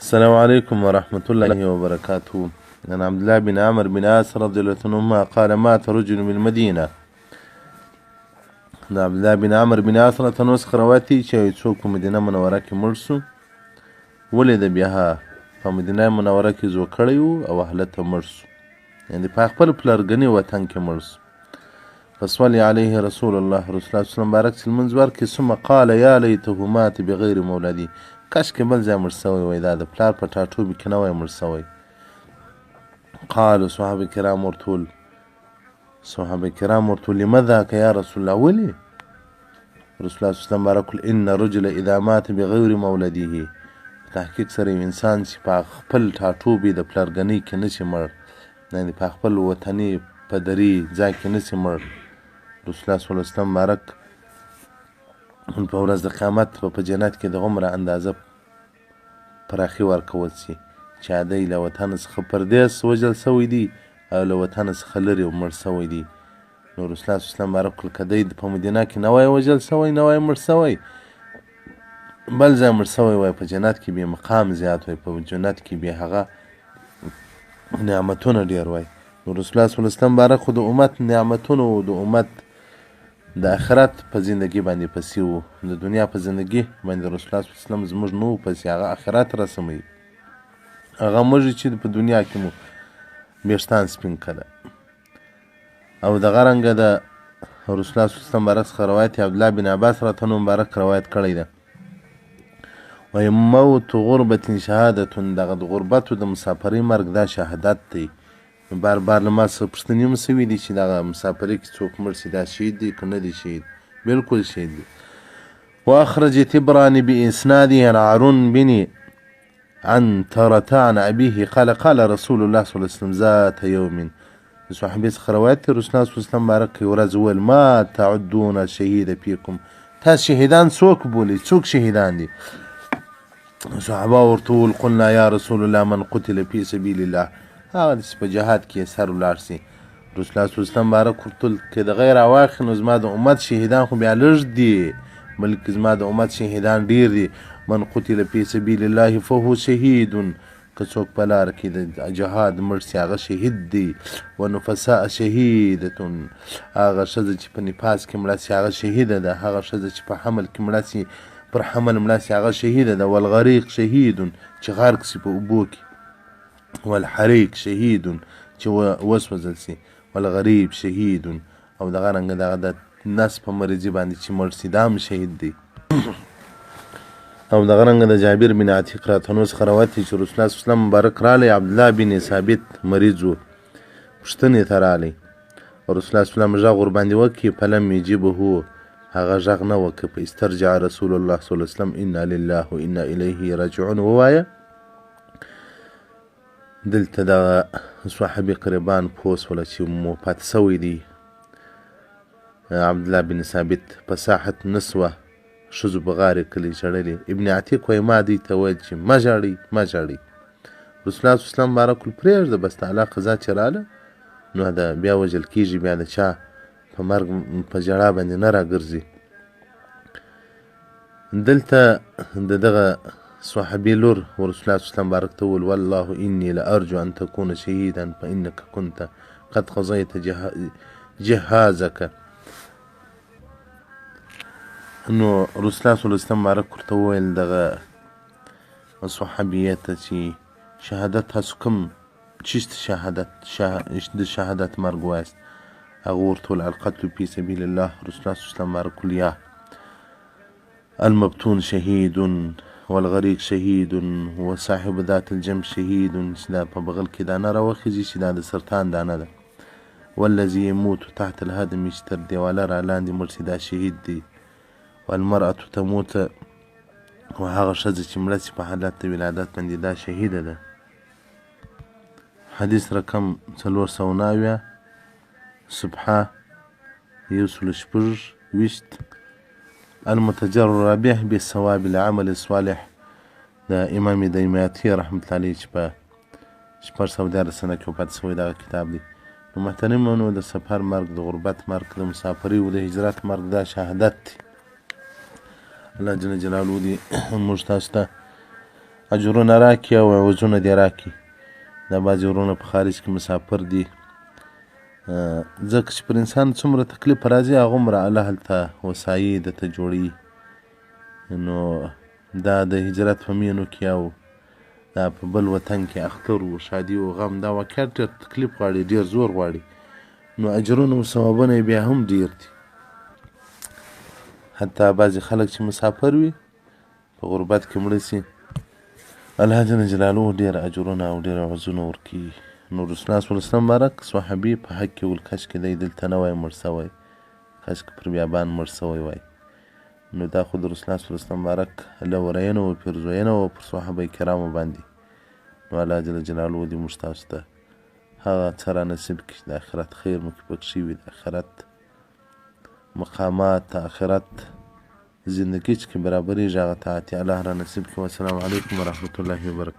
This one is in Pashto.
السلام عليكم ورحمة الله وبركاته. عن عبد الله بن عمرو بن عاص رضي الله عنهما قال مات رجل من المدينة. د عبد الله بن عمرو بن عاص رضی الله عنه روایت دی چې څوک په مدینه منوره کې مړ شو، ولې د بیا په مدینه منوره کې زو کړی و او هلته مړ شو، یعنې په خپل پلرګني وطن کې مړ شو. فصلی علیه رسول الله رسول الله صلی الله علیه وسلم بارک چې لمونځ ورکړي، ثم قال یا لیته مات بغیر مولدي، کاشکې بل ځای مړ سوی وای، دا د پلار په ټاټوبي کې نه وای مړ سوی. قالو صحابه کرام ورته لما ذاک یا رسول الله، ولې؟ رسول الله صلی الله علیه وسلم بارک ان رجل اذا مات بغیر مولده، تحقیق سره یو انسان چې په خپل ټاټوبي د پلرګنۍ کې نشي مړ، یعنې په خپل وطني پدري ځای کې نشي مړ، رسول الله صلی الله علیه وسلم بارک په ورځ د قیامت په جنت کې د عمره اندازه پراخي ورکول شي چې هدی له وطن څخه پردیس وژل سوی دی او له وطن څخه لرې مړ سوی دی. نو رسول الله صلی الله علیه وسلم بارک که دی په مدینه کې نه وای وژل سوی، نه وای مړ سوی، بل ځای مړ سوی وای، په جنت کې بیا مقام زیات وای، په جنت کې بیا هغه نعمتونه ډېر وای. نو رسول الله صلی الله علیه وسلم بارک خو د امت نعمتونو د امت د آخرت په زندگی باندې پسې و، د دنیا په زندگی باندې رسول الله صلی الله علیه وسلم زموږ نه و پسې، هغه آخرت رسموي، هغه موږ چې په دنیا کې مو ویښتان سپین کړه. او دغه رنګه د رسول الله صلی الله علیه وسلم بارک څخه روایت عبدالله بن عباس رضی الله عنه بارک روایت کړی ده، وایي موت غربة شهادة، دغه د غربتو د مسافرۍ مرګ دا شهادت دی. بار بار له ما څخه پوښتنې هم سوي دي چې دغه مسافرۍ کې څوک مړ شي دا شهید دی که نه دی شهید؟ بلکل شهید دی. واخرج طبراني بإسناده عن هارون بن عنترة عن أبيه قال قال رسول الله صلی الله علیه وسلم ذات یوم، د صحابې څخه روایت دی، رسول الله صلی الله علیه وسلم بارک یو ورځ وویل ما تعدون شهید فیکم، تاسو شهیدان څوک بولئ، څوک شهیدان دي؟ صحابه ورته وویل قلنا یا رسول الله من قتل فی سبیل الله، هغه چې په جهاد کې سر ولاړ سي. رسول الله صلی الله علیه وسلم بارک ورته ویل که د غیر اواخر نو زما د امت شهیدان خو بیا لږ دي، بلکې زما د امت شهیدان ډیر دي. من قتل فی سبیل الله فهو شهید، که څوک په لاره کې د جهاد مړ سي هغه شهید دی. ونفساء شهیدة، هغه ښځه چې په نفاس کې مړه سي هغه شهیده ده، هغه ښځه چې په حمل کې مړه سي پر حمل مړه سي هغه شهیده ده. والغریق شهید، چې غرق سي په اوبو کې. والحریق شهید، چې وسوځل سي. والغریب شهید، او دغه رنګه دغه د نس په مریضي باندې چې مړ سي دا هم شهید دی. او دغه رنګه د جابر بن عتیق رضی الله عنه څخه روایت دی چې رسول الله صلی الله علیه وسلم مبارک رالی، عبدالله بن ثابت مریض و، پوښتنې ته رالی، رسول الله صلی الله علیه وسلم غږ ورباندې وکړي فلم یجبه، هغه غږ نه وکړه، فاسترجع رسول الله صلی الله علیه وسلم انا لله و انا الیه راجعون ووایه. دلته دغه صحابي قربان پوه سوله چې وفات سوی دی عبدالله بن ثابت په ساحت نسوه، ښځو بغارې کلی ژړلې. ابن عتیق وایي ما دوی ته ویل چې مه ژاړئ مه ژاړئ، رسول الله صلی الله علیه وسلم بارک پرېږده، بس تعالی قضا چې راله نو د بیا وژل کېږي، بیا د چا په مرګ په ژړا باندې نه راګرځي. دلته د دغه صحابي لور ورسول الله صلی الله علیه وسلم بارک ته وویل والله انی لارجو ان تکون شهیدا فانک کنت قد قضیت جهازک. نو رسول الله صلی الله علیه وسلم بارک ورته وویل دغه صحابیې ته چې شهادت تاسو کوم چیست شهادت د شهادت مرګ وایست؟ هغه ورته وویل القتل فی سبیل الله. رسول الله صلی الله علیه وسلم بارک وویل یا المبتون شهید والغریق شهید وصاحب ذات الجنب شهید، چې دا په بغل کې دانه راوخیږي چې دا د سرطان دانه ده. والذي يموت تحت الهدم، چې تر دیواله را لاندې مړ شي دا شهید دی. والمرأة تموت، وهغه ښځه چې مړه شي په حالت د ولادت باندې دا شهیده ده. حدیث رقم 409 صفحه 126. المتجرع به بالثواب العمل الصالح، د امام دیمیاتی رحمت الله علیه چې په 414 سنه کې وفات شوی دغه کتاب دی. نو محترمانو د سفر مرګ، د غربت مرګ، د مسافرۍ او د هجرت مرګ دا شهادت دی. الله جل جلاله دې موږ تاسو ته اجرونه راکړي او عوضونه دې راکړي. دا بعضې وروڼه په خارج کې مسافر دي، ځکه چې پر انسان څومره تکلیف راځي هغومره الله هلته وسایي درته جوړوي. نو دا د هجرت په مینو کې او دا په بل وطن کې اختر و شادي و غم دا واقعیت ډېر تکلیف غواړي، ډېر زور غواړي. نو اجرونه او ثوابونه یې بیا هم ډېر دي. حتی بعضې خلک چې مسافر وي په غربت کې مړه سي، الله جل جلاله ډېر اجرونه او ډېر عوضونه ورکوي. نو رسول الله صلی الله علیه وسلم مبارک صحابي په حق کې ویل کاش کې دی دلته نه وای مړ سوی، کاش که پر بیابان مړ سوی وای. نو دا خو د رسول الله صلی الله علیه وسلم مبارک لورینه و پیرزوینه و پر صحابه کرامو باندې. نو الله جل جلاله دې موږ تاسو ته هغه څه رانصیب کړي د آخرت خیر مو کې پکښې وي، د آخرت مقامات، د آخرت زندګي چې کې برابرېږي هغه طاعت الله رانصیب کړي. والسلام علیکم ورحمة الله وبرکاته.